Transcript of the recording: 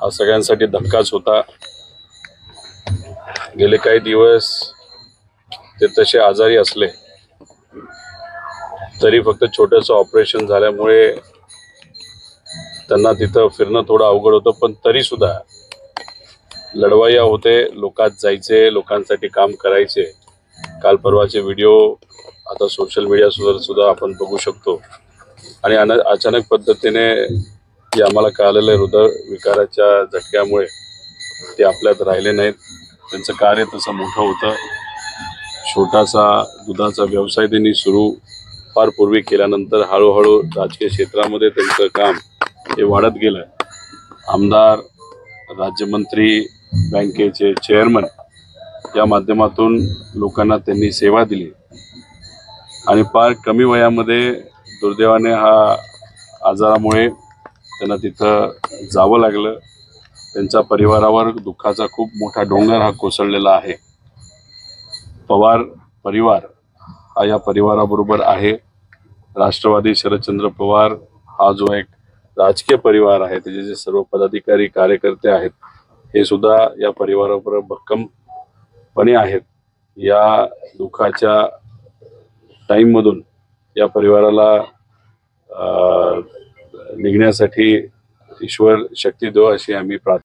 हा सगळ्यांसाठी धक्काच होता। गेले काही दिवस ते तसे आजारी असले तरी फक्त छोटंसं ऑपरेशन झाल्यामुळे त्यांना तिथं फिरणं थोडं अवघड होतं, पण तरी सुद्धा लढवय्या होते, लोकात जायचे, लोकांसाठी काम करायचे। काल परवाचे व्हिडिओ आता सोशल मीडियावर सुद्धा आपण बघू शकतो। आणि अचानक पद्धतीने जे आम्हाला कळालेलं हृदयविकाराच्या झटक्यामुळे ते आपल्यात राहिले नाहीत। त्यांचं कार्य तसं मोठं होतं। छोटासा दुधाचा व्यवसाय त्यांनी सुरू फार पूर्वी केल्यानंतर हळूहळू राजकीय क्षेत्रामध्ये त्यांचं काम हे वाढत गेलं। आमदार, राज्यमंत्री, बँकेचे चेअरमन या माध्यमातून लोकांना त्यांनी सेवा दिली आणि फार कमी वयामध्ये दुर्दैवाने हा आजारामुळे त्यांना तिथं जावं लागलं। त्यांच्या परिवारावर दुःखाचा खूप मोठा डोंगर हा कोसळलेला आहे। पवार परिवार हा या परिवाराबरोबर आहे। राष्ट्रवादी शरदचंद्र पवार हा जो एक राजकीय परिवार आहे, त्याचे जे सर्व पदाधिकारी कार्यकर्ते आहेत हे सुद्धा या परिवाराबरोबर भक्कमपणे आहेत। या दुःखाच्या टाइम मधून या परिवाराला निघण्यासाठी ईश्वर शक्ती देवो अशी आम्ही प्रार्थना